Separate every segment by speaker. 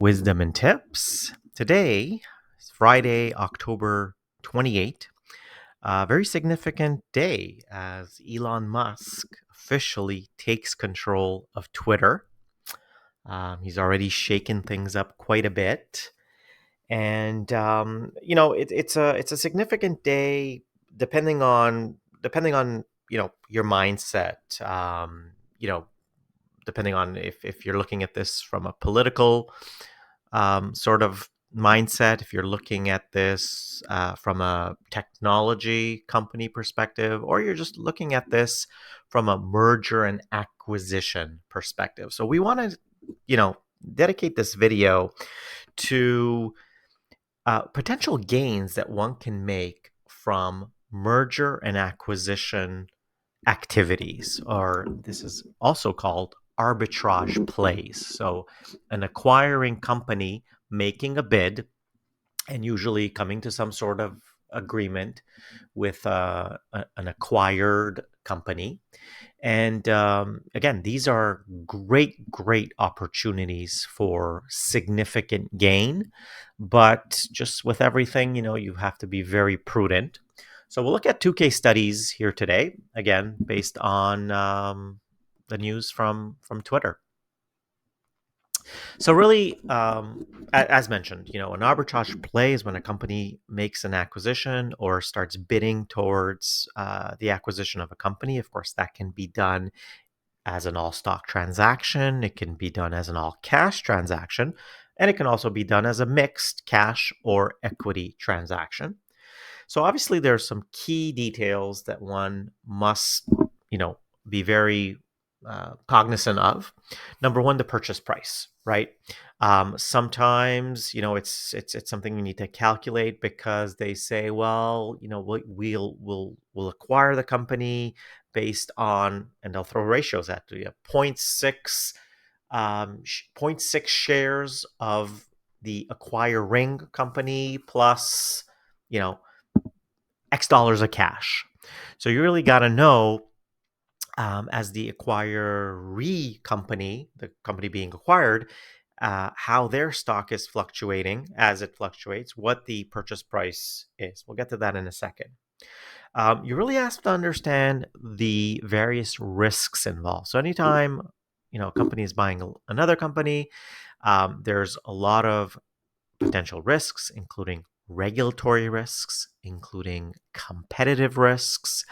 Speaker 1: Wisdom and tips. Today is Friday, October 28th. A very significant day as Elon Musk officially takes control of Twitter. He's already shaken things up quite a bit, and it's a significant day depending on your mindset. You know, depending on if you're looking at this from a political sort of mindset, if you're looking at this from a technology company perspective, or you're just looking at this from a merger and acquisition perspective. So we want to, dedicate this video to potential gains that one can make from merger and acquisition activities, or this is also called arbitrage plays. So, an acquiring company making a bid and usually coming to some sort of agreement with an acquired company. And again, these are great opportunities for significant gain. But just with everything, you have to be very prudent. So we'll look at two case studies here today, again, based on the news from Twitter. So really, as mentioned, an arbitrage play is when a company makes an acquisition or starts bidding towards the acquisition of a company. Of course, that can be done as an all stock transaction. It can be done as an all cash transaction, and it can also be done as a mixed cash or equity transaction. So obviously, there's some key details that one must, be very cognizant of. Number one, the purchase price, right? Sometimes, it's something you need to calculate because they say, well, we'll acquire the company based on, and they'll throw ratios at you, 0.6 0.6 shares of the acquiring company plus, you know, X dollars of cash. So you really got to know, as the acquiree company, the company being acquired, how their stock is fluctuating as it fluctuates, what the purchase price is. We'll get to that in a second. You really have to understand the various risks involved. So anytime a company is buying another company, there's a lot of potential risks, including regulatory risks, including competitive risks,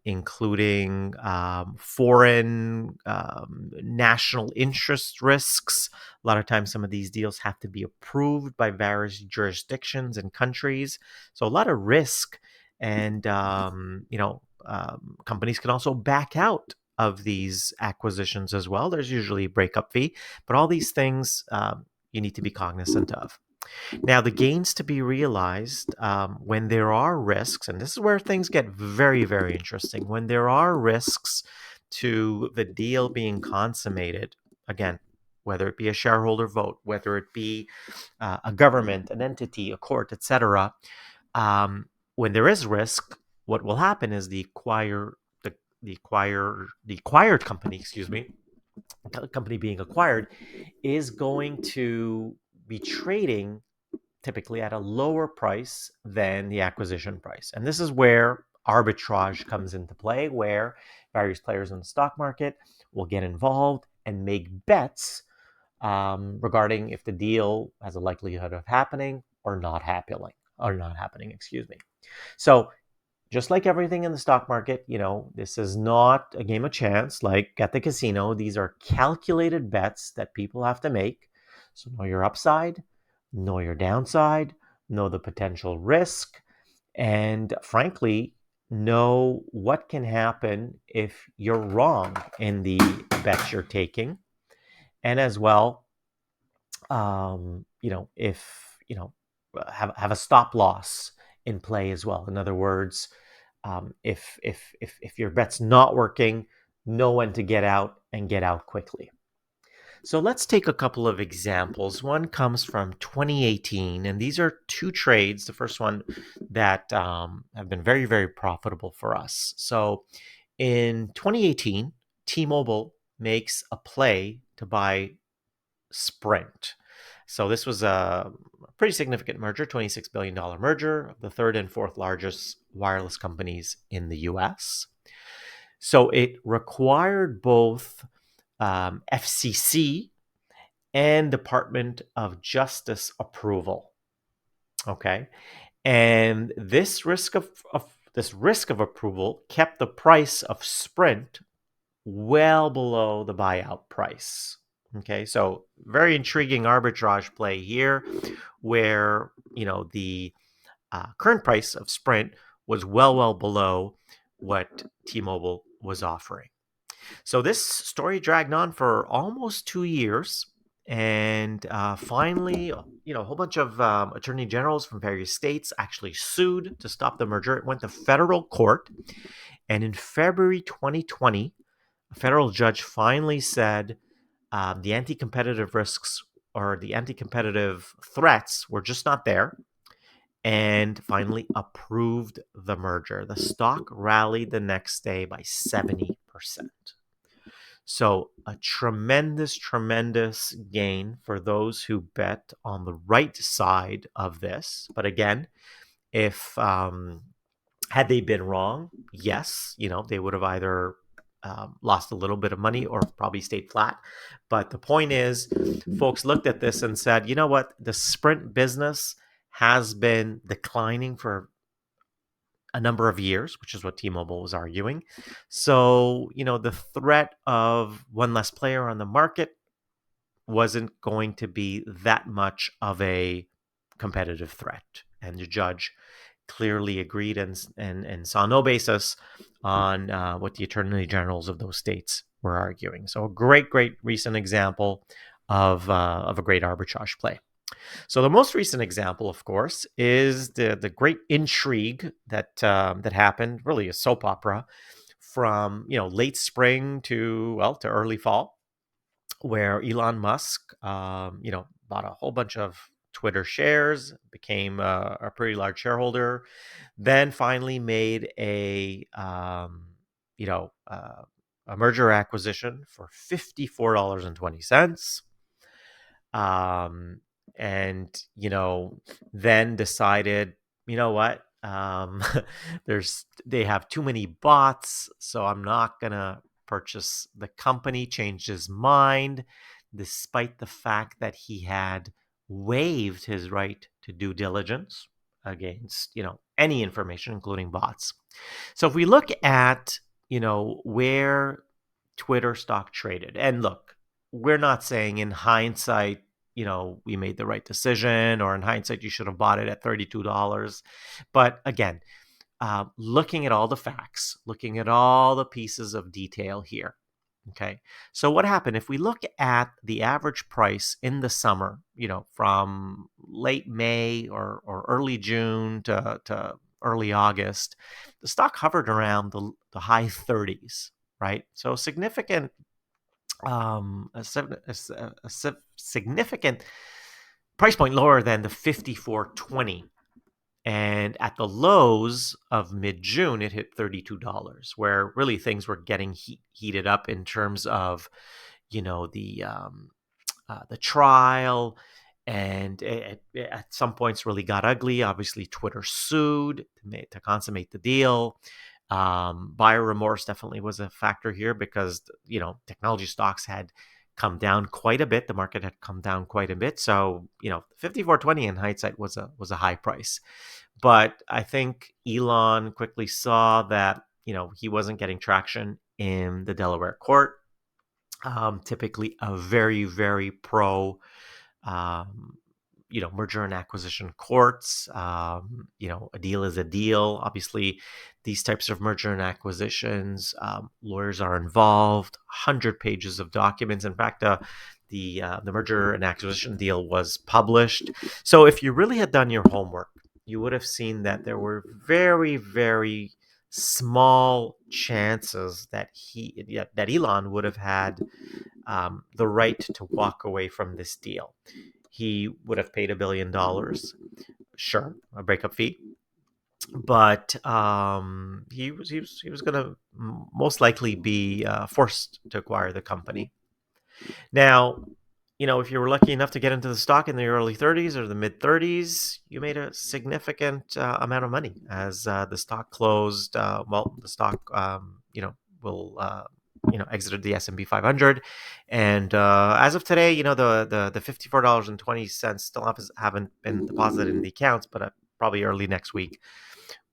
Speaker 1: including foreign national interest risks. A lot of times, some of these deals have to be approved by various jurisdictions and countries. So, a lot of risk, and companies can also back out of these acquisitions as well. There's usually a breakup fee, but all these things you need to be cognizant of. Now, the gains to be realized when there are risks, and this is where things get very interesting. When there are risks to the deal being consummated, again, whether it be a shareholder vote, whether it be a government, an entity, a court, etc., when there is risk, what will happen is the acquired company, excuse me, company being acquired, is going to be trading typically at a lower price than the acquisition price. And this is where arbitrage comes into play, where various players in the stock market will get involved and make bets regarding if the deal has a likelihood of happening or not happening, excuse me. So just like everything in the stock market, this is not a game of chance like at the casino. These are calculated bets that people have to make. So know your upside, know your downside, know the potential risk, and frankly, know what can happen if you're wrong in the bets you're taking. And as well, if have a stop loss in play as well. In other words, if your bet's not working, know when to get out and get out quickly. So let's take a couple of examples. One comes from 2018, and these are two trades. The first one that have been very profitable for us. So in 2018, T-Mobile makes a play to buy Sprint. So this was a pretty significant merger, $26 billion merger of the third and fourth largest wireless companies in the US. So it required both FCC and Department of Justice approval. Okay. And this risk of approval kept the price of Sprint well below the buyout price. Okay, so very intriguing arbitrage play here, where the current price of Sprint was well below what T-Mobile was offering. So this story dragged on for almost 2 years, and finally, a whole bunch of attorney generals from various states actually sued to stop the merger. It went to federal court, and in February 2020, a federal judge finally said the anti-competitive risks or the anti-competitive threats were just not there, and finally approved the merger. The stock rallied the next day by 70%. So a tremendous gain for those who bet on the right side of this. But again, if had they been wrong, yes, they would have either lost a little bit of money or probably stayed flat. But the point is, folks looked at this and said, you know what, the Sprint business has been declining for a number of years, which is what T-Mobile was arguing. So, the threat of one less player on the market wasn't going to be that much of a competitive threat. And the judge clearly agreed and saw no basis on what the attorney generals of those states were arguing. So a great recent example of a great arbitrage play. So the most recent example, of course, is the great intrigue that happened, really a soap opera, from late spring to early fall, where Elon Musk bought a whole bunch of Twitter shares, became a pretty large shareholder, then finally made a merger acquisition for $54.20. And then decided, you know what, they have too many bots, so I'm not gonna purchase the company. Changed his mind despite the fact that he had waived his right to due diligence against any information, including bots. So if we look at where Twitter stock traded, and look, we're not saying in hindsight we made the right decision, or in hindsight you should have bought it at $32. But again, looking at all the facts, looking at all the pieces of detail here. Okay, so what happened if we look at the average price in the summer, from late May or early June to early August, the stock hovered around the high 30s, right? So significant, a significant price point lower than the 54.20. And at the lows of mid-June, it hit $32, where really things were getting heated up in terms of, the trial, and at some points really got ugly. Obviously, Twitter sued to consummate the deal. Buyer remorse definitely was a factor here because technology stocks had come down quite a bit. The market had come down quite a bit. So, 54.20 in hindsight was a high price. But I think Elon quickly saw that, he wasn't getting traction in the Delaware court. Typically a very pro, um, merger and acquisition courts. A deal is a deal. Obviously, these types of merger and acquisitions, lawyers are involved, 100 pages of documents. In fact, the merger and acquisition deal was published. So if you really had done your homework, you would have seen that there were very small chances that Elon would have had the right to walk away from this deal. He would have paid $1 billion, sure, a breakup fee, but he was going to most likely be forced to acquire the company. Now, if you were lucky enough to get into the stock in the early 30s or the mid 30s, you made a significant amount of money as the stock closed. The stock, will, exited the S&P 500, and as of today, the $54.20 still haven't been deposited in the accounts, but probably early next week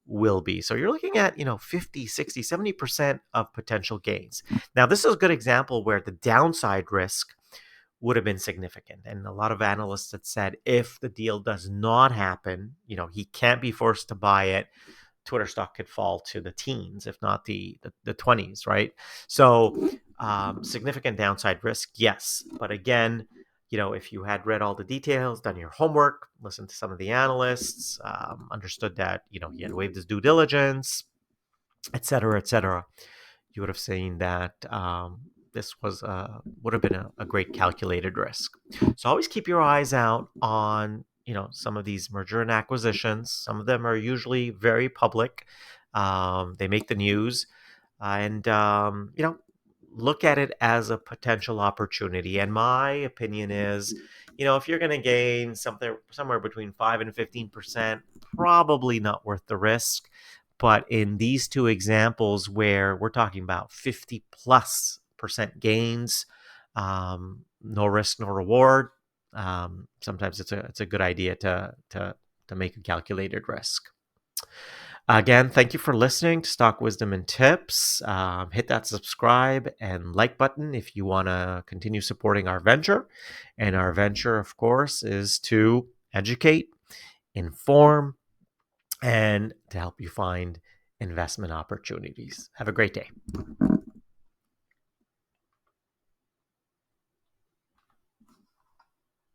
Speaker 1: will be. So you're looking at, 50, 60, 70% of potential gains. Now, this is a good example where the downside risk would have been significant. And a lot of analysts had said if the deal does not happen, he can't be forced to buy it. Twitter stock could fall to the teens, if not the 20s, right? So significant downside risk, yes. But again, if you had read all the details, done your homework, listened to some of the analysts, understood that, he had waived his due diligence, et cetera, you would have seen that this would have been a great calculated risk. So always keep your eyes out on some of these merger and acquisitions. Some of them are usually very public. They make the news, and look at it as a potential opportunity. And my opinion is, if you're going to gain something somewhere between 5 and 15%, probably not worth the risk. But in these two examples where we're talking about 50+% gains, no risk, no reward, sometimes it's a good idea to make a calculated risk. Again, thank you for listening to Stock Wisdom and Tips. Hit that subscribe and like button if you want to continue supporting our venture. And our venture, of course, is to educate, inform, and to help you find investment opportunities. Have a great day.